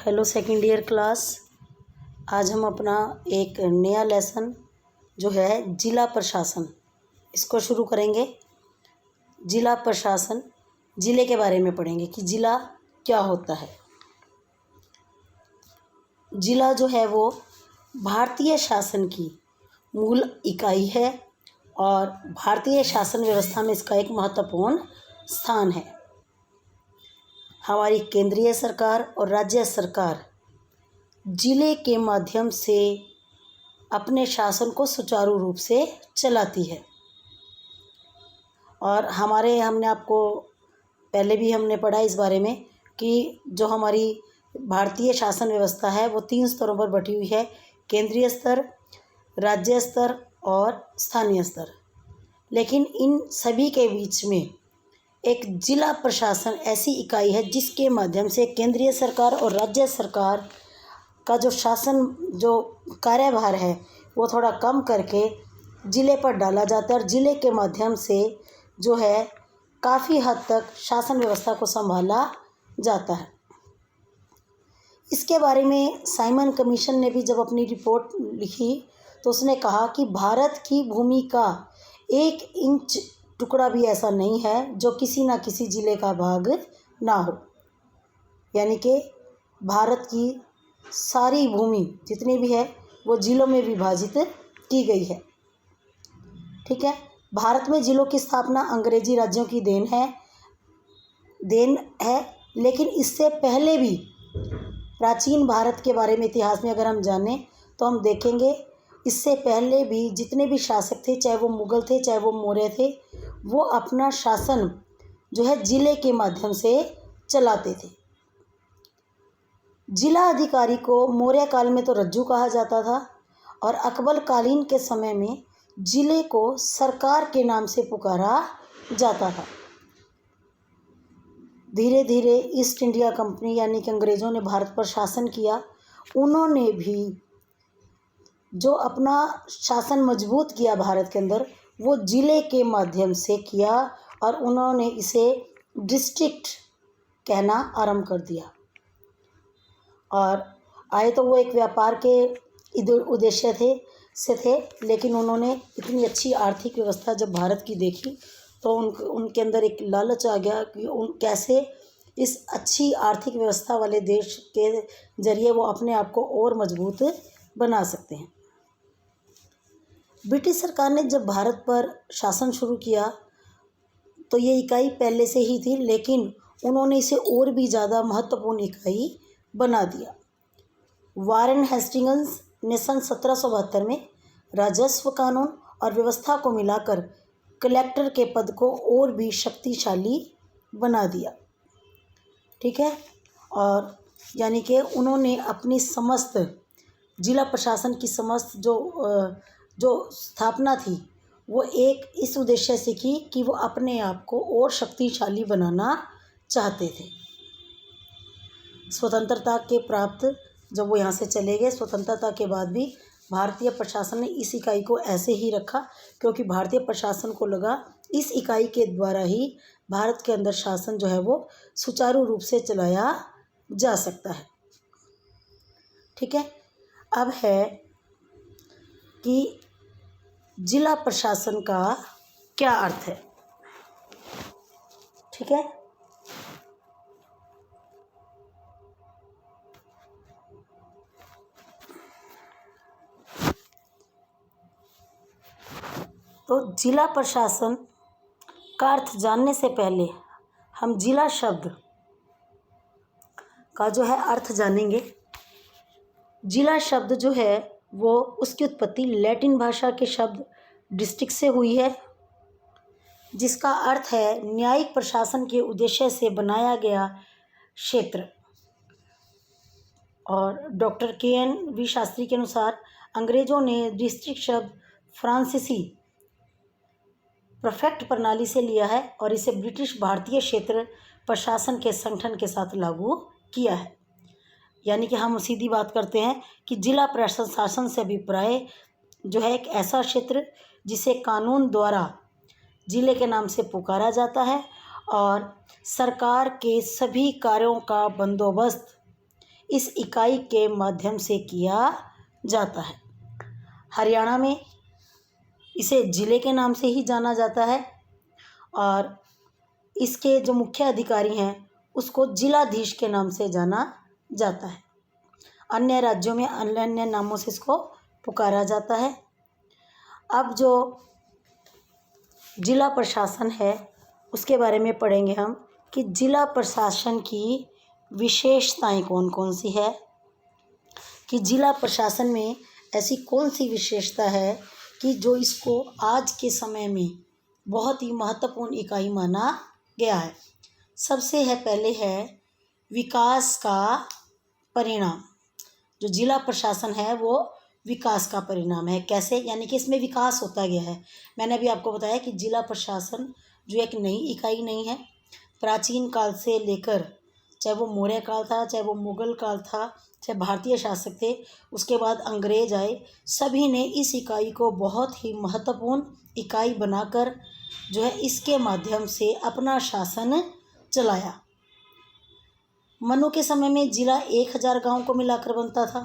Hello second year class. आज हम अपना एक नया लेसन जो है जिला प्रशासन इसको शुरू करेंगे। जिला प्रशासन, ज़िले के बारे में पढ़ेंगे कि ज़िला क्या होता है। ज़िला जो है वो भारतीय शासन की मूल इकाई है और भारतीय शासन व्यवस्था में इसका एक महत्वपूर्ण स्थान है। हमारी केंद्रीय सरकार और राज्य सरकार जिले के माध्यम से अपने शासन को सुचारू रूप से चलाती है। और हमने आपको पहले भी हमने पढ़ा इस बारे में कि जो हमारी भारतीय शासन व्यवस्था है वो 3 स्तरों पर बटी हुई है: केंद्रीय स्तर, राज्य स्तर और स्थानीय स्तर। लेकिन इन सभी के बीच में एक जिला प्रशासन ऐसी इकाई है जिसके माध्यम से केंद्रीय सरकार और राज्य सरकार का जो शासन, जो कार्यभार है वो थोड़ा कम करके ज़िले पर डाला जाता है और ज़िले के माध्यम से जो है काफ़ी हद तक शासन व्यवस्था को संभाला जाता है। इसके बारे में साइमन कमीशन ने भी जब अपनी रिपोर्ट लिखी तो उसने कहा कि भारत की भूमि का 1 इंच टुकड़ा भी ऐसा नहीं है जो किसी न किसी ज़िले का भाग ना हो। यानी कि भारत की सारी भूमि जितनी भी है वो ज़िलों में विभाजित की गई है। ठीक है। भारत में ज़िलों की स्थापना अंग्रेजी राज्यों की देन है। लेकिन इससे पहले भी प्राचीन भारत के बारे में इतिहास में अगर हम जानें तो हम देखेंगे इससे पहले भी जितने भी शासक थे, चाहे वो मुग़ल थे चाहे वो मौर्य थे, वो अपना शासन जो है ज़िले के माध्यम से चलाते थे। जिला अधिकारी को मौर्य काल में तो रज्जू कहा जाता था और अकबर कालीन के समय में ज़िले को सरकार के नाम से पुकारा जाता था। धीरे धीरे ईस्ट इंडिया कंपनी यानी कि अंग्रेज़ों ने भारत पर शासन किया। उन्होंने भी जो अपना शासन मजबूत किया भारत के अंदर वो ज़िले के माध्यम से किया और उन्होंने इसे डिस्ट्रिक्ट कहना आरंभ कर दिया। और आए तो वो एक व्यापार के उद्देश्य थे, लेकिन उन्होंने इतनी अच्छी आर्थिक व्यवस्था जब भारत की देखी तो उनके अंदर एक लालच आ गया कि कैसे इस अच्छी आर्थिक व्यवस्था वाले देश के ज़रिए वो अपने आप को और मजबूत बना सकते हैं। ब्रिटिश सरकार ने जब भारत पर शासन शुरू किया तो ये इकाई पहले से ही थी, लेकिन उन्होंने इसे और भी ज़्यादा महत्वपूर्ण इकाई बना दिया। वारेन हेस्टिंग्स ने सन 1772 में राजस्व कानून और व्यवस्था को मिलाकर कलेक्टर के पद को और भी शक्तिशाली बना दिया। ठीक है। और यानी कि उन्होंने अपनी समस्त जिला प्रशासन की समस्त जो स्थापना थी वो एक इस उद्देश्य से की कि वो अपने आप को और शक्तिशाली बनाना चाहते थे। स्वतंत्रता के प्राप्त जब वो यहाँ से चले गए, स्वतंत्रता के बाद भी भारतीय प्रशासन ने इस इकाई को ऐसे ही रखा क्योंकि भारतीय प्रशासन को लगा इस इकाई के द्वारा ही भारत के अंदर शासन जो है वो सुचारू रूप से चलाया जा सकता है। ठीक है। अब है कि जिला प्रशासन का क्या अर्थ है। ठीक है। तो जिला प्रशासन का अर्थ जानने से पहले हम जिला शब्द का जो है अर्थ जानेंगे। जिला शब्द जो है वो उसकी उत्पत्ति लैटिन भाषा के शब्द डिस्ट्रिक्ट से हुई है, जिसका अर्थ है न्यायिक प्रशासन के उद्देश्य से बनाया गया क्षेत्र। और डॉक्टर KNV शास्त्री के अनुसार अंग्रेज़ों ने डिस्ट्रिक्ट शब्द फ्रांसीसी प्रीफेक्ट प्रणाली से लिया है और इसे ब्रिटिश भारतीय क्षेत्र प्रशासन के संगठन के साथ लागू किया है। यानी कि हम सीधी बात करते हैं कि जिला प्रशासन से अभिप्राय जो है एक ऐसा क्षेत्र जिसे कानून द्वारा ज़िले के नाम से पुकारा जाता है और सरकार के सभी कार्यों का बंदोबस्त इस इकाई के माध्यम से किया जाता है। हरियाणा में इसे जिले के नाम से ही जाना जाता है और इसके जो मुख्य अधिकारी हैं उसको जिलाधीश के नाम से जाना जाता है। अन्य राज्यों में अन्य अन्य नामों से इसको पुकारा जाता है। अब जो जिला प्रशासन है उसके बारे में पढ़ेंगे हम कि जिला प्रशासन की विशेषताएं कौन कौन सी है, कि जिला प्रशासन में ऐसी कौन सी विशेषता है कि जो इसको आज के समय में बहुत ही महत्वपूर्ण इकाई माना गया है। सबसे पहले है विकास का परिणाम। जो जिला प्रशासन है वो विकास का परिणाम है। कैसे? यानी कि इसमें विकास होता गया है। मैंने अभी आपको बताया कि जिला प्रशासन जो एक नई इकाई नहीं है, प्राचीन काल से लेकर, चाहे वो मौर्य काल था, चाहे वो मुगल काल था, चाहे भारतीय शासक थे, उसके बाद अंग्रेज आए, सभी ने इस इकाई को बहुत ही महत्वपूर्ण इकाई बनाकर जो है इसके माध्यम से अपना शासन चलाया। मनु के समय में जिला 1000 गांव को मिलाकर बनता था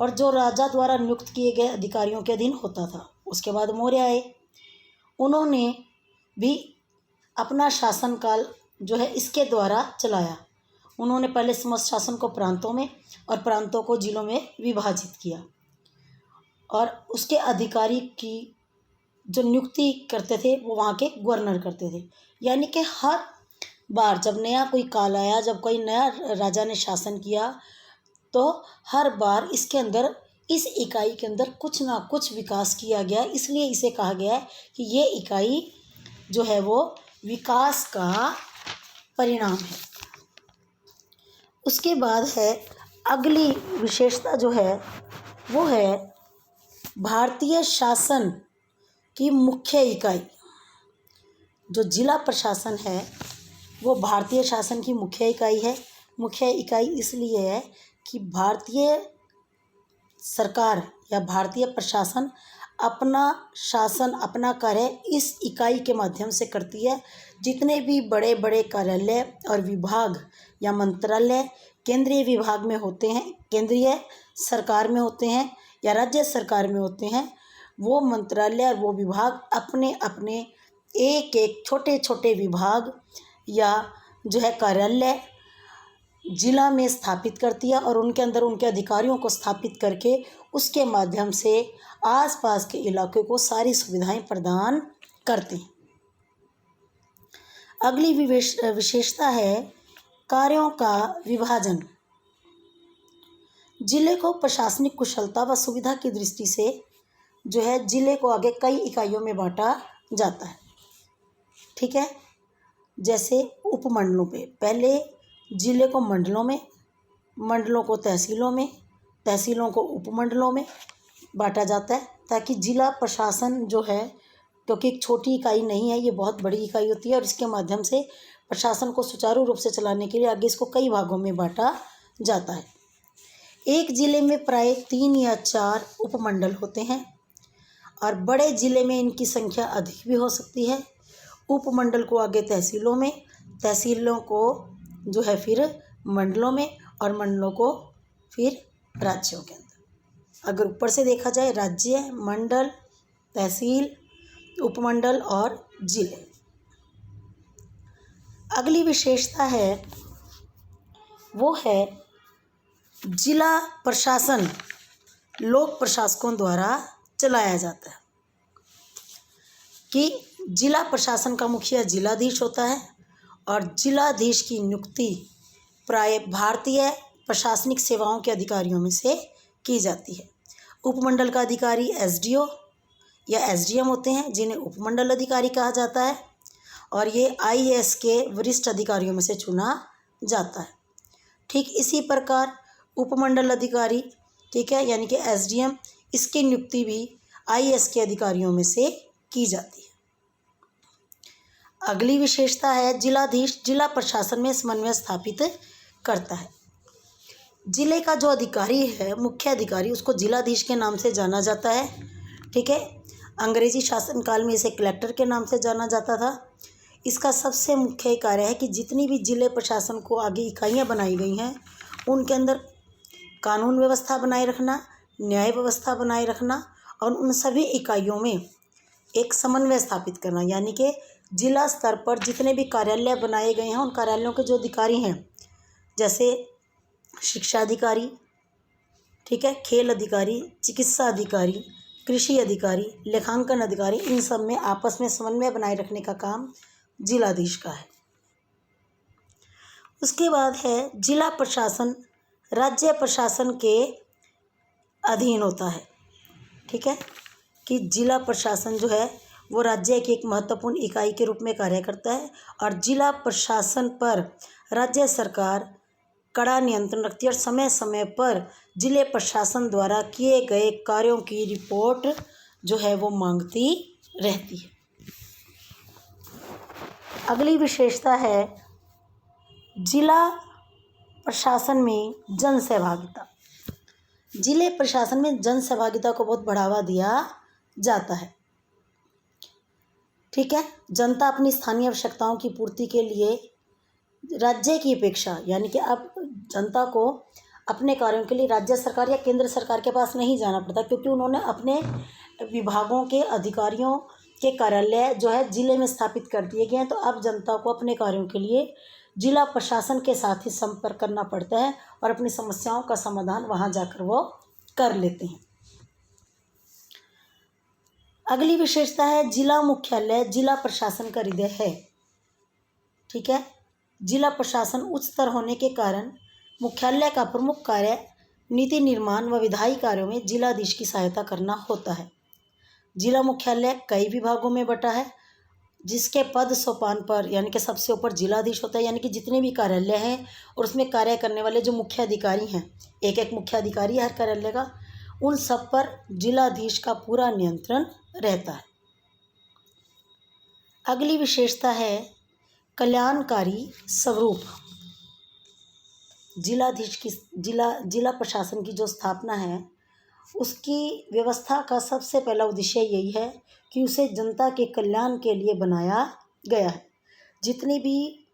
और जो राजा द्वारा नियुक्त किए गए अधिकारियों के अधीन होता था। उसके बाद मौर्य आए, उन्होंने भी अपना शासनकाल जो है इसके द्वारा चलाया। उन्होंने पहले समस्त शासन को प्रांतों में और प्रांतों को जिलों में विभाजित किया और उसके अधिकारी की जो नियुक्ति करते थे वो वहाँ के गवर्नर करते थे। यानी कि हर बार जब नया कोई काल आया, जब कोई नया राजा ने शासन किया, तो हर बार इसके अंदर, इस इकाई के अंदर कुछ ना कुछ विकास किया गया। इसलिए इसे कहा गया है कि ये इकाई जो है वो विकास का परिणाम है। उसके बाद है अगली विशेषता जो है वो है भारतीय शासन की मुख्य इकाई। जो जिला प्रशासन है वो भारतीय शासन की मुख्य इकाई है। मुख्य इकाई इसलिए है कि भारतीय सरकार या भारतीय प्रशासन अपना शासन, अपना कार्य इस इकाई के माध्यम से करती है। जितने भी बड़े बड़े कार्यालय और विभाग या मंत्रालय केंद्रीय विभाग में होते हैं, केंद्रीय सरकार में होते हैं या राज्य सरकार में होते हैं, वो मंत्रालय और वो विभाग अपने अपने एक एक छोटे छोटे विभाग या जो है कार्यालय जिला में स्थापित करती है और उनके अंदर उनके अधिकारियों को स्थापित करके उसके माध्यम से आसपास के इलाके को सारी सुविधाएं प्रदान करते हैं। अगली विशेषता है कार्यों का विभाजन। जिले को प्रशासनिक कुशलता व सुविधा की दृष्टि से जो है जिले को आगे कई इकाइयों में बांटा जाता है। ठीक है, जैसे उपमंडलों पे, पहले जिले को मंडलों में, मंडलों को तहसीलों में, तहसीलों को उपमंडलों में बांटा जाता है ताकि जिला प्रशासन जो है, क्योंकि एक छोटी इकाई नहीं है, ये बहुत बड़ी इकाई होती है और इसके माध्यम से प्रशासन को सुचारू रूप से चलाने के लिए आगे इसको कई भागों में बांटा जाता है। एक जिले में प्राय 3 या 4 उपमंडल होते हैं और बड़े जिले में इनकी संख्या अधिक भी हो सकती है। उपमंडल को आगे तहसीलों में, तहसीलों को जो है फिर मंडलों में और मंडलों को फिर राज्यों के अंदर। अगर ऊपर से देखा जाए, राज्य, मंडल, तहसील, उपमंडल और जिले। अगली विशेषता है वो है जिला प्रशासन लोक प्रशासकों द्वारा चलाया जाता है। कि जिला प्रशासन का मुखिया जिलाधीश होता है और जिलाधीश की नियुक्ति प्राय भारतीय प्रशासनिक सेवाओं के अधिकारियों में से की जाती है। उपमंडल का अधिकारी एसडीओ या एसडीएम होते हैं, जिन्हें उपमंडल अधिकारी कहा जाता है और ये आईएएस के वरिष्ठ अधिकारियों में से चुना जाता है। ठीक इसी प्रकार उपमंडल अधिकारी, ठीक है, यानी कि एसडीएम, इसकी नियुक्ति भी आईएएस के अधिकारियों में से की जाती है। अगली विशेषता है जिलाधीश जिला प्रशासन में समन्वय स्थापित करता है। जिले का जो अधिकारी है, मुख्य अधिकारी, उसको जिलाधीश के नाम से जाना जाता है। ठीक है, अंग्रेजी शासनकाल में इसे कलेक्टर के नाम से जाना जाता था। इसका सबसे मुख्य कार्य है कि जितनी भी जिले प्रशासन को आगे इकाइयाँ बनाई गई हैं उनके अंदर कानून व्यवस्था बनाए रखना, न्याय व्यवस्था बनाए रखना और उन सभी इकाइयों में एक समन्वय स्थापित करना, यानी कि जिला स्तर पर जितने भी कार्यालय बनाए गए हैं उन कार्यालयों के जो अधिकारी हैं, जैसे शिक्षा अधिकारी, ठीक है, खेल अधिकारी, चिकित्सा अधिकारी, कृषि अधिकारी, लेखांकन अधिकारी, इन सब में आपस में समन्वय बनाए रखने का काम जिलाधीश का है। उसके बाद है जिला प्रशासन राज्य प्रशासन के अधीन होता है, ठीक है, कि जिला प्रशासन जो है वो राज्य की एक महत्वपूर्ण इकाई के रूप में कार्य करता है और जिला प्रशासन पर राज्य सरकार कड़ा नियंत्रण रखती है और समय समय पर जिले प्रशासन द्वारा किए गए कार्यों की रिपोर्ट जो है वो मांगती रहती है। अगली विशेषता है जिला प्रशासन में जन सहभागिता। जिले प्रशासन में जन सहभागिता को बहुत बढ़ावा दिया जाता है, ठीक है। जनता अपनी स्थानीय आवश्यकताओं की पूर्ति के लिए राज्य की अपेक्षा, यानी कि अब जनता को अपने कार्यों के लिए राज्य सरकार या केंद्र सरकार के पास नहीं जाना पड़ता, क्योंकि उन्होंने अपने विभागों के अधिकारियों के कार्यालय जो है जिले में स्थापित कर दिए गए हैं। तो अब जनता को अपने कार्यों के लिए जिला प्रशासन के साथ ही संपर्क करना पड़ता है और अपनी समस्याओं का समाधान वहां जाकर वो कर लेते हैं। अगली विशेषता है जिला मुख्यालय जिला प्रशासन का हृदय है, ठीक है। जिला प्रशासन उच्च स्तर होने के कारण मुख्यालय का प्रमुख कार्य नीति निर्माण व विधायी कार्यों में जिलाधीश की सहायता करना होता है। जिला मुख्यालय कई विभागों में बटा है, जिसके पद सोपान पर यानी कि सबसे ऊपर जिलाधीश होता है, यानी कि जितने भी कार्यालय हैं और उसमें कार्य करने वाले जो मुख्य अधिकारी हैं, एक एक मुख्य अधिकारी हर कार्यालय का, उन सब पर जिलाधीश का पूरा नियंत्रण रहता है। अगली विशेषता है कल्याणकारी स्वरूप। जिलाधीश की जिला प्रशासन की जो स्थापना है उसकी व्यवस्था का सबसे पहला उद्देश्य यही है कि उसे जनता के कल्याण के लिए बनाया गया है। जितने भी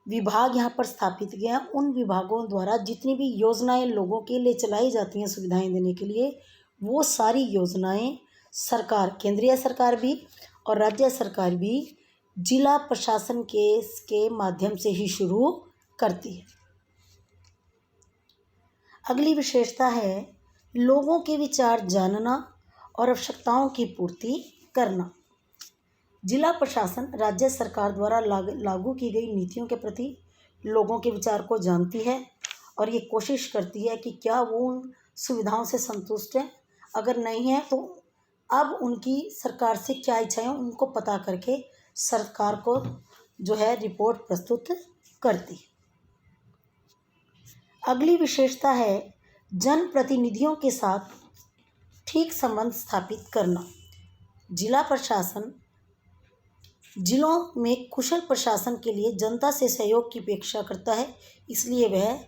विभाग यहाँ पर स्थापित किए हैं उन विभागों द्वारा जितनी भी योजनाएं लोगों के लिए चलाई जाती हैं सुविधाएं देने के लिए, वो सारी योजनाएं सरकार, केंद्रीय सरकार भी और राज्य सरकार भी जिला प्रशासन के माध्यम से ही शुरू करती है। अगली विशेषता है लोगों के विचार जानना और आवश्यकताओं की पूर्ति करना। जिला प्रशासन राज्य सरकार द्वारा लागू की गई नीतियों के प्रति लोगों के विचार को जानती है और ये कोशिश करती है कि क्या वो उन सुविधाओं से संतुष्ट हैं, अगर नहीं है तो अब उनकी सरकार से क्या इच्छाएं उनको पता करके सरकार को जो है रिपोर्ट प्रस्तुत करती है। अगली विशेषता है जनप्रतिनिधियों के साथ ठीक संबंध स्थापित करना। जिला प्रशासन जिलों में कुशल प्रशासन के लिए जनता से सहयोग की अपेक्षा करता है, इसलिए वह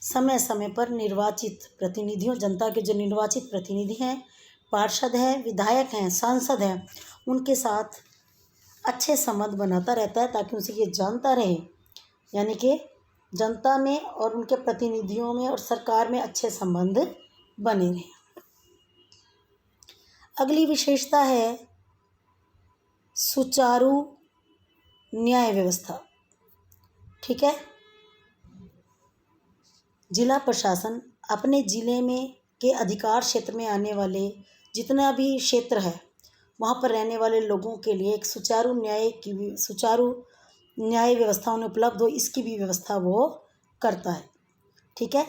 समय समय पर निर्वाचित प्रतिनिधियों, जनता के जो निर्वाचित प्रतिनिधि हैं, पार्षद हैं, विधायक हैं, सांसद हैं, उनके साथ अच्छे संबंध बनाता रहता है ताकि उसे ये जानता रहे, यानी कि जनता में और उनके प्रतिनिधियों में और सरकार में अच्छे संबंध बने रहें। अगली विशेषता है सुचारू न्याय व्यवस्था, ठीक है। जिला प्रशासन अपने जिले में के अधिकार क्षेत्र में आने वाले जितना भी क्षेत्र है वहाँ पर रहने वाले लोगों के लिए एक सुचारू न्याय व्यवस्था उन्हें उपलब्ध हो, इसकी भी व्यवस्था वो करता है, ठीक है।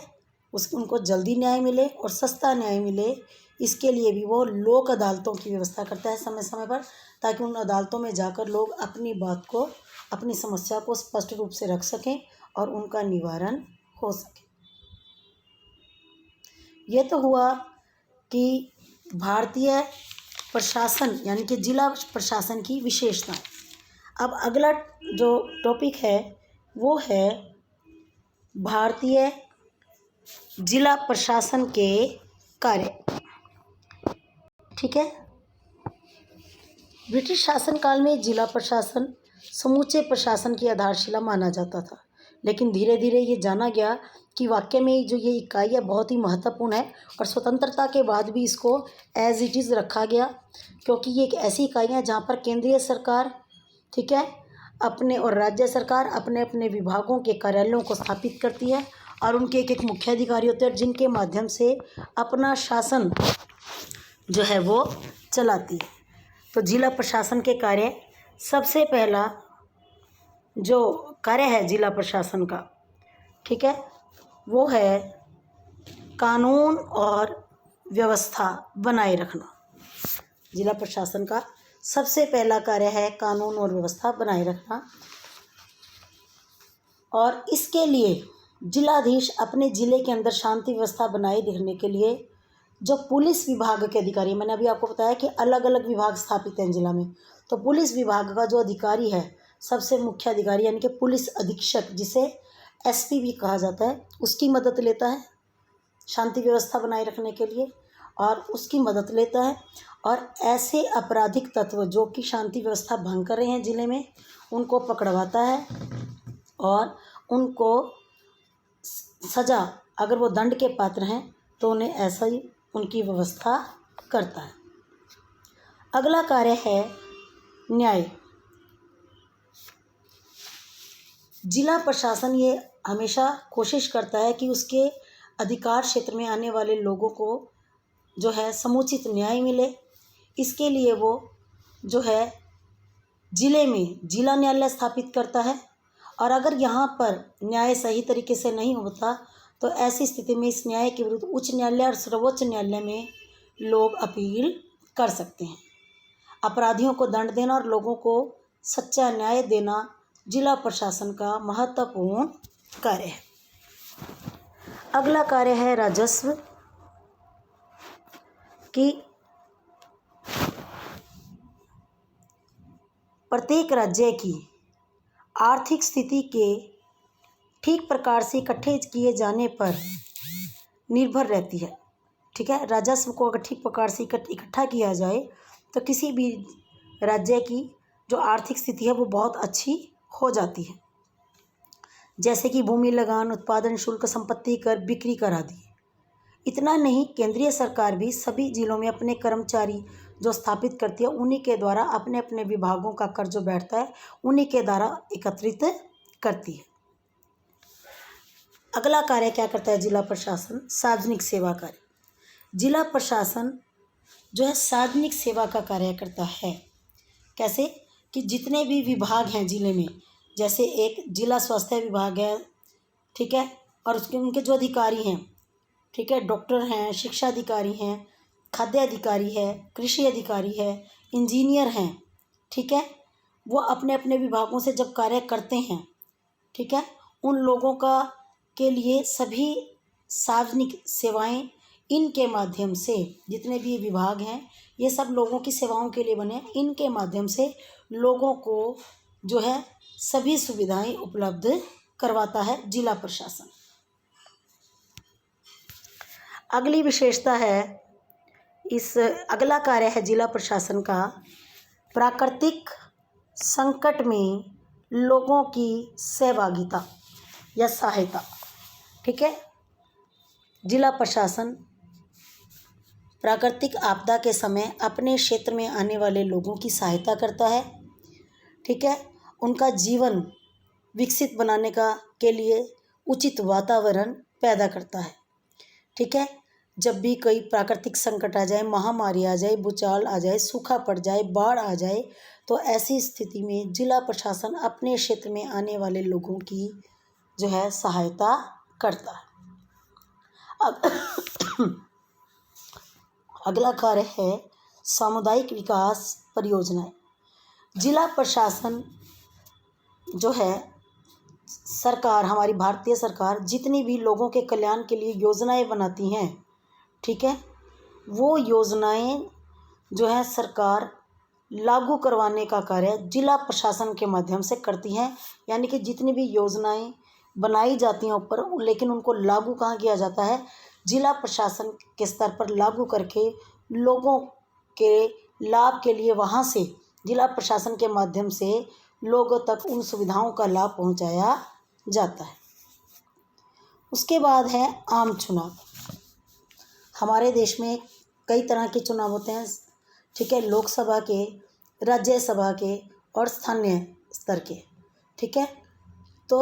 उनको जल्दी न्याय मिले और सस्ता न्याय मिले, इसके लिए भी वो लोक अदालतों की व्यवस्था करता है समय समय पर, ताकि उन अदालतों में जाकर लोग अपनी बात को, अपनी समस्या को स्पष्ट रूप से रख सकें और उनका निवारण हो सके। ये तो हुआ कि भारतीय प्रशासन यानी कि जिला प्रशासन की विशेषताएं। अब अगला जो टॉपिक है वो है भारतीय जिला प्रशासन के कार्य, ठीक है। ब्रिटिश शासनकाल में जिला प्रशासन समूचे प्रशासन की आधारशिला माना जाता था, लेकिन धीरे धीरे ये जाना गया कि वाकई में जो ये इकाई है बहुत ही महत्वपूर्ण है और स्वतंत्रता के बाद भी इसको एज इट इज़ रखा गया, क्योंकि ये एक ऐसी इकाई है जहाँ पर केंद्रीय सरकार, ठीक है, अपने और राज्य सरकार अपने अपने विभागों के कार्यालयों को स्थापित करती है और उनके एक एक मुख्य अधिकारी होते हैं जिनके माध्यम से अपना शासन जो है वो चलाती है। तो जिला प्रशासन के कार्य, सबसे पहला जो कार्य है जिला प्रशासन का, ठीक है, वो है कानून और व्यवस्था बनाए रखना। जिला प्रशासन का सबसे पहला कार्य है कानून और व्यवस्था बनाए रखना, और इसके लिए जिलाधीश अपने ज़िले के अंदर शांति व्यवस्था बनाए रखने के लिए जो पुलिस विभाग के अधिकारी, मैंने अभी आपको बताया कि अलग अलग विभाग स्थापित हैं जिला में, तो पुलिस विभाग का जो अधिकारी है, सबसे मुख्य अधिकारी यानी कि पुलिस अधीक्षक, जिसे एसपी भी कहा जाता है, उसकी मदद लेता है शांति व्यवस्था बनाए रखने के लिए, और उसकी मदद लेता है और ऐसे आपराधिक तत्व जो कि शांति व्यवस्था भंग कर रहे हैं ज़िले में, उनको पकड़वाता है और उनको सज़ा, अगर वो दंड के पात्र हैं तो उन्हें ऐसा ही उनकी व्यवस्था करता है। अगला कार्य है न्याय। जिला प्रशासन ये हमेशा कोशिश करता है कि उसके अधिकार क्षेत्र में आने वाले लोगों को जो है समुचित न्याय मिले। इसके लिए वो जो है ज़िले में जिला न्यायालय स्थापित करता है, और अगर यहाँ पर न्याय सही तरीके से नहीं होता तो ऐसी स्थिति में इस न्याय के विरुद्ध उच्च न्यायालय और सर्वोच्च न्यायालय में लोग अपील कर सकते हैं। अपराधियों को दंड देना और लोगों को सच्चा न्याय देना जिला प्रशासन का महत्वपूर्ण कार्य है। अगला कार्य है राजस्व की। प्रत्येक राज्य की आर्थिक स्थिति के ठीक प्रकार से इकट्ठे किए जाने पर निर्भर रहती है, ठीक है। राजस्व को अगर ठीक प्रकार से इकट्ठा किया जाए तो किसी भी राज्य की जो आर्थिक स्थिति है वो बहुत अच्छी हो जाती है, जैसे कि भूमि लगान, उत्पादन शुल्क, संपत्ति कर, बिक्री कर आदि। इतना नहीं, केंद्रीय सरकार भी सभी जिलों में अपने कर्मचारी जो स्थापित करती है उन्हीं के द्वारा अपने अपने विभागों का कर जो बैठता है उन्हीं के द्वारा एकत्रित करती है। अगला कार्य क्या करता है जिला प्रशासन? सार्वजनिक सेवा कार्य। जिला प्रशासन जो है सार्वजनिक सेवा का कार्य करता है। कैसे? कि जितने भी विभाग हैं ज़िले में, जैसे एक जिला स्वास्थ्य विभाग है, ठीक है, और उसके उनके जो अधिकारी हैं, ठीक है, डॉक्टर हैं, शिक्षा अधिकारी हैं, खाद्य अधिकारी है, कृषि अधिकारी है, इंजीनियर हैं, ठीक है, वो अपने अपने विभागों से जब कार्य करते हैं, ठीक है, उन लोगों का के लिए सभी सार्वजनिक सेवाएं इनके माध्यम से, जितने भी विभाग हैं ये सब लोगों की सेवाओं के लिए बने हैं, इनके माध्यम से लोगों को जो है सभी सुविधाएं उपलब्ध करवाता है जिला प्रशासन। अगली विशेषता है अगला कार्य है जिला प्रशासन का प्राकृतिक संकट में लोगों की सहभागिता या सहायता, ठीक है। जिला प्रशासन प्राकृतिक आपदा के समय अपने क्षेत्र में आने वाले लोगों की सहायता करता है, ठीक है, उनका जीवन विकसित बनाने के लिए उचित वातावरण पैदा करता है, ठीक है। जब भी कोई प्राकृतिक संकट आ जाए, महामारी आ जाए, भूचाल आ जाए, सूखा पड़ जाए, बाढ़ आ जाए, तो ऐसी स्थिति में जिला प्रशासन अपने क्षेत्र में आने वाले लोगों की जो है सहायता करता है। अब अगला कार्य है सामुदायिक विकास परियोजनाएं। जिला प्रशासन जो है सरकार, हमारी भारतीय सरकार जितनी भी लोगों के कल्याण के लिए योजनाएं बनाती हैं, ठीक है, वो योजनाएं जो है सरकार लागू करवाने का कार्य जिला प्रशासन के माध्यम से करती हैं। यानी कि जितनी भी योजनाएं बनाई जाती हैं ऊपर, लेकिन उनको लागू कहाँ किया जाता है? जिला प्रशासन के स्तर पर लागू करके लोगों के लाभ के लिए वहाँ से जिला प्रशासन के माध्यम से लोगों तक उन सुविधाओं का लाभ पहुँचाया जाता है। उसके बाद है आम चुनाव। हमारे देश में कई तरह के चुनाव होते हैं, ठीक है, लोकसभा के, राज्यसभा के और स्थानीय स्तर के, ठीक है। तो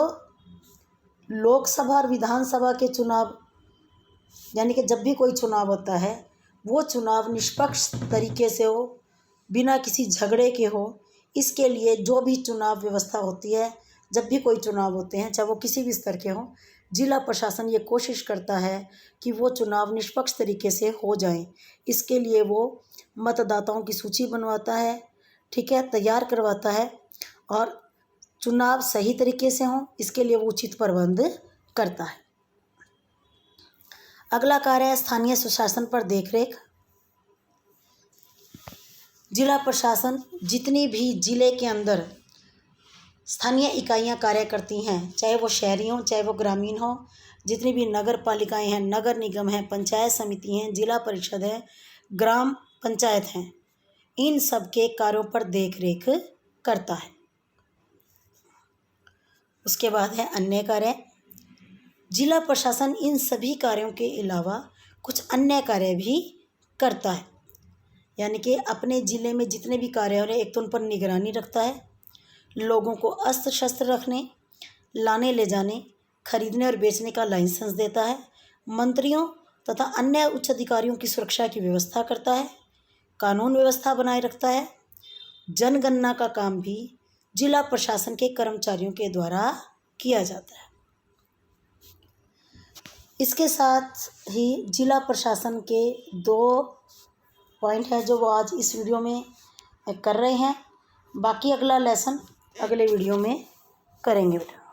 लोकसभा और विधानसभा के चुनाव, यानी कि जब भी कोई चुनाव होता है वो चुनाव निष्पक्ष तरीके से हो, बिना किसी झगड़े के हो। इसके लिए जो भी चुनाव व्यवस्था होती है, जब भी कोई चुनाव होते हैं, चाहे वो किसी भी स्तर के हों, जिला प्रशासन ये कोशिश करता है कि वो चुनाव निष्पक्ष तरीके से हो जाएं। इसके लिए वो मतदाताओं की सूची बनवाता है, ठीक है, तैयार करवाता है, और चुनाव सही तरीके से हों इसके लिए वो उचित प्रबंध करता है। अगला कार्य है स्थानीय सुशासन पर देखरेख। जिला प्रशासन जितनी भी जिले के अंदर स्थानीय इकाइयां कार्य करती हैं, चाहे वो शहरी हों चाहे वो ग्रामीण हों, जितनी भी नगर पालिकाएँ हैं, नगर निगम हैं, पंचायत समिति हैं, जिला परिषद है, ग्राम पंचायत हैं, इन सब के कार्यों पर देखरेख करता है। उसके बाद है अन्य कार्य। जिला प्रशासन इन सभी कार्यों के अलावा कुछ अन्य कार्य भी करता है, यानी कि अपने ज़िले में जितने भी कार्य हो रहे हैं, एक तो उन पर निगरानी रखता है, लोगों को अस्त्र शस्त्र रखने, लाने ले जाने, खरीदने और बेचने का लाइसेंस देता है, मंत्रियों तथा अन्य उच्च अधिकारियों की सुरक्षा की व्यवस्था करता है, कानून व्यवस्था बनाए रखता है। जनगणना का काम भी जिला प्रशासन के कर्मचारियों के द्वारा किया जाता है। इसके साथ ही जिला प्रशासन के 2 पॉइंट है जो वो आज इस वीडियो में कर रहे हैं। बाकी अगला लेसन अगले वीडियो में करेंगे बेटा।